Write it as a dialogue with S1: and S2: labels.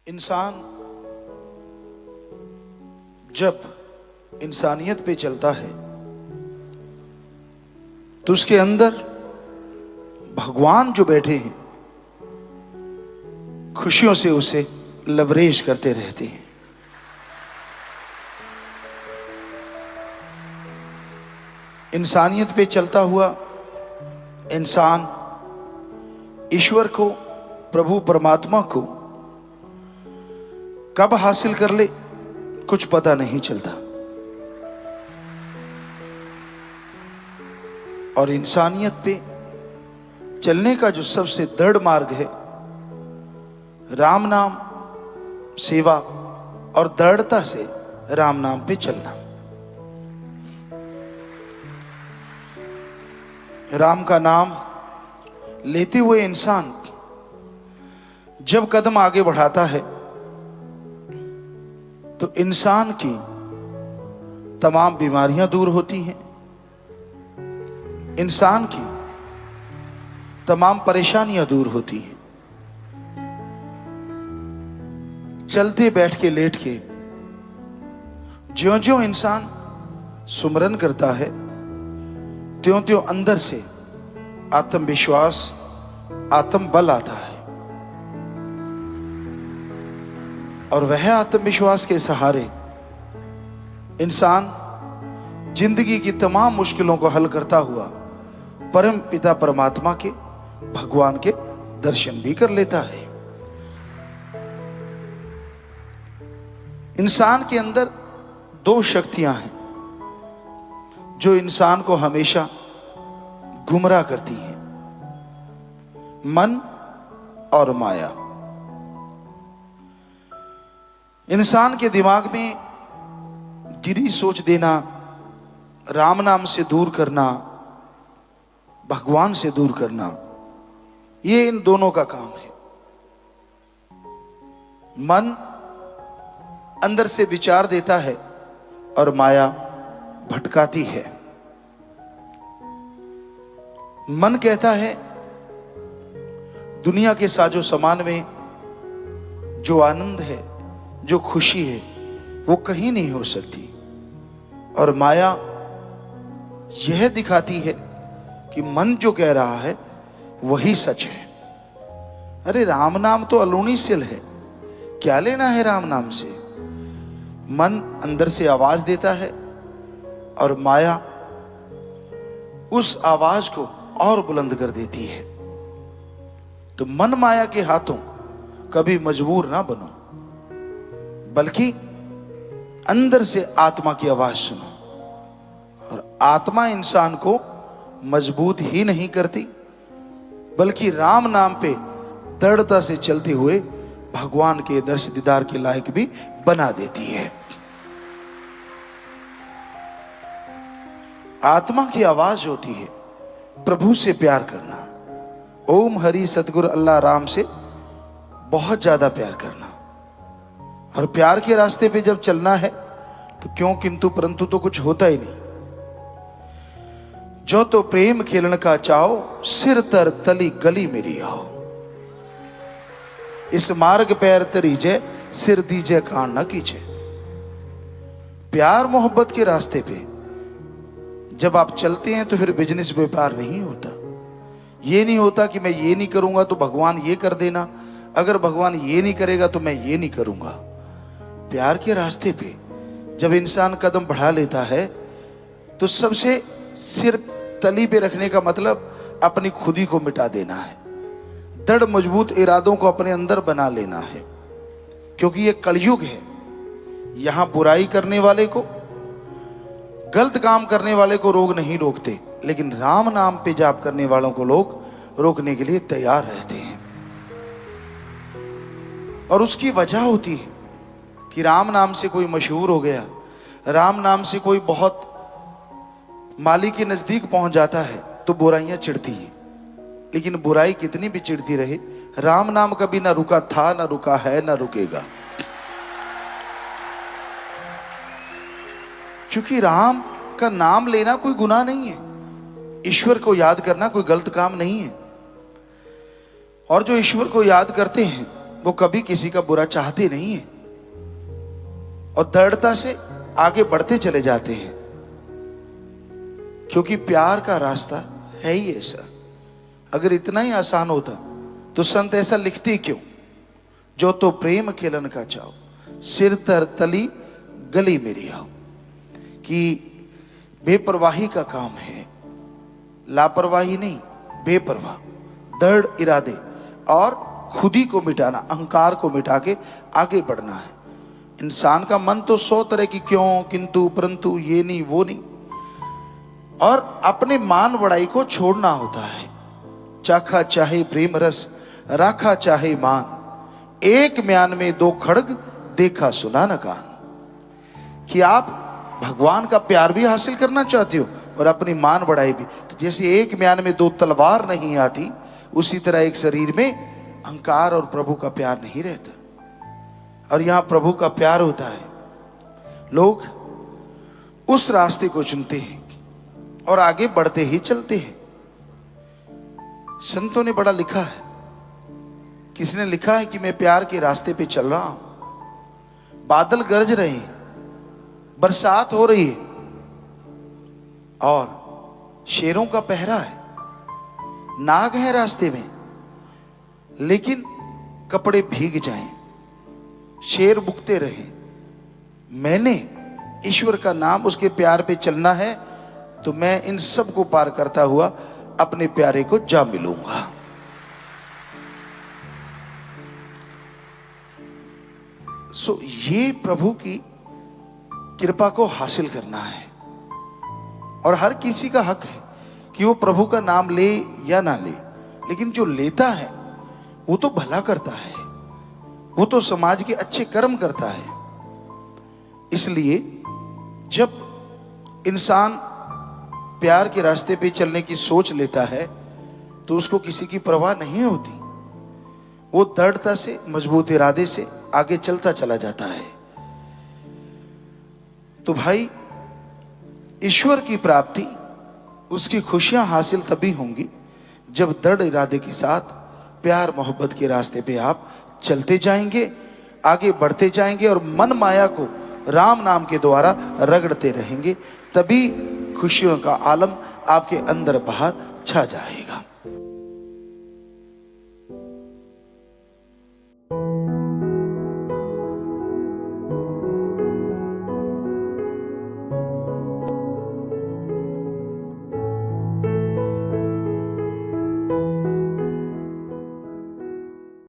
S1: इंसान जब इंसानियत पे चलता है तो उसके अंदर भगवान जो बैठे हैं खुशियों से उसे लवरेज करते रहते हैं। इंसानियत पे चलता हुआ इंसान ईश्वर को, प्रभु परमात्मा को कब हासिल कर ले कुछ पता नहीं चलता। और इंसानियत पे चलने का जो सबसे दृढ़ मार्ग है, राम नाम, सेवा और दृढ़ता से राम नाम पे चलना। राम का नाम लेते हुए इंसान जब कदम आगे बढ़ाता है तो इंसान की तमाम बीमारियां दूर होती हैं, इंसान की तमाम परेशानियां दूर होती हैं। चलते, बैठ के, लेट के ज्यों-ज्यों इंसान सुमरन करता है त्यों-त्यों अंदर से आत्मविश्वास, आत्मबल आता है। और वह आत्मविश्वास के सहारे इंसान जिंदगी की तमाम मुश्किलों को हल करता हुआ परम पिता परमात्मा के, भगवान के दर्शन भी कर लेता है। इंसान के अंदर दो शक्तियां हैं जो इंसान को हमेशा गुमराह करती हैं, मन और माया। इंसान के दिमाग में गिरी सोच देना, राम नाम से दूर करना, भगवान से दूर करना, ये इन दोनों का काम है। मन अंदर से विचार देता है और माया भटकाती है। मन कहता है दुनिया के साजो सामान में जो आनंद है, जो खुशी है, वो कहीं नहीं हो सकती। और माया यह दिखाती है कि मन जो कह रहा है वही सच है। अरे राम नाम तो अलूनी सिल है, क्या लेना है राम नाम से। मन अंदर से आवाज देता है और माया उस आवाज को और बुलंद कर देती है। तो मन माया के हाथों कभी मजबूर ना बनो, बल्कि अंदर से आत्मा की आवाज सुनो। और आत्मा इंसान को मजबूत ही नहीं करती, बल्कि राम नाम पे दृढ़ता से चलते हुए भगवान के दर्श दीदार के लायक भी बना देती है। आत्मा की आवाज होती है प्रभु से प्यार करना, ओम हरि सतगुरु अल्लाह राम से बहुत ज्यादा प्यार करना। और प्यार के रास्ते पे जब चलना है तो क्यों किंतु परंतु तो कुछ होता ही नहीं। जो तो प्रेम खेलन का चाहो, सिर तर तली गली मेरी आओ। इस मार्ग पैर तरीजे, सिर दीजे कान न कीजे। प्यार मोहब्बत के रास्ते पे जब आप चलते हैं तो फिर बिजनेस व्यापार नहीं होता। ये नहीं होता कि मैं ये नहीं करूंगा तो भगवान ये कर देना, अगर भगवान ये नहीं करेगा तो मैं ये नहीं करूंगा। प्यार के रास्ते पे जब इंसान कदम बढ़ा लेता है तो सबसे सिर तली पे रखने का मतलब अपनी खुदी को मिटा देना है, दृढ़ मजबूत इरादों को अपने अंदर बना लेना है। क्योंकि ये कलयुग है, यहां बुराई करने वाले को, गलत काम करने वाले को रोग नहीं रोकते, लेकिन राम नाम पे जाप करने वालों को लोग रोकने के लिए तैयार रहते हैं। और उसकी वजह होती है कि राम नाम से कोई मशहूर हो गया, राम नाम से कोई बहुत माली के नजदीक पहुंच जाता है तो बुराइयां चिढ़ती हैं। लेकिन बुराई कितनी भी चिढ़ती रहे, राम नाम कभी ना रुका था, ना रुका है, ना रुकेगा। क्योंकि राम का नाम लेना कोई गुनाह नहीं है, ईश्वर को याद करना कोई गलत काम नहीं है। और जो ईश्वर को याद करते हैं वो कभी किसी का बुरा चाहते नहीं है और दृढ़ता से आगे बढ़ते चले जाते हैं, क्योंकि प्यार का रास्ता है ही ऐसा। अगर इतना ही आसान होता तो संत ऐसा लिखते क्यों? जो तो प्रेम खेलन का चाहो, सिर तर तली गली मेरी आओ। कि बेपरवाही का काम है, लापरवाही नहीं, बेपरवाह, दृढ़ इरादे और खुदी को मिटाना, अहंकार को मिटा के आगे बढ़ना है। इंसान का मन तो 100 तरह की क्यों, किंतु, परंतु, ये नहीं वो नहीं, और अपने मान बड़ाई को छोड़ना होता है। चाखा चाहे प्रेम रस, राखा चाहे मान, एक म्यान में 2 खड़ग, देखा सुना न कान। कि आप भगवान का प्यार भी हासिल करना चाहते हो और अपनी मान बढ़ाई भी, तो जैसे एक म्यान में 2 तलवार नहीं आती, उसी तरह एक शरीर में अहंकार और प्रभु का प्यार नहीं रहता। और यहां प्रभु का प्यार होता है, लोग उस रास्ते को चुनते हैं और आगे बढ़ते ही चलते हैं। संतों ने बड़ा लिखा है, किसी ने लिखा है कि मैं प्यार के रास्ते पे चल रहा हूं, बादल गरज रहे हैं, बरसात हो रही है और शेरों का पहरा है, नाग है रास्ते में, लेकिन कपड़े भीग जाएं, शेर बुकते रहे, मैंने ईश्वर का नाम, उसके प्यार पे चलना है, तो मैं इन सब को पार करता हुआ अपने प्यारे को जा मिलूंगा। सो ये प्रभु की कृपा को हासिल करना है और हर किसी का हक है कि वो प्रभु का नाम ले या ना ले, लेकिन जो लेता है वो तो भला करता है, वो तो समाज के अच्छे कर्म करता है। इसलिए जब इंसान प्यार के रास्ते पे चलने की सोच लेता है तो उसको किसी की परवाह नहीं होती, वो दृढ़ता से, मजबूत इरादे से आगे चलता चला जाता है। तो भाई, ईश्वर की प्राप्ति, उसकी खुशियां हासिल तभी होंगी जब दृढ़ इरादे के साथ प्यार मोहब्बत के रास्ते पे आप चलते जाएंगे, आगे बढ़ते जाएंगे और मन माया को राम नाम के द्वारा रगड़ते रहेंगे, तभी खुशियों का आलम आपके अंदर बाहर छा जाएगा।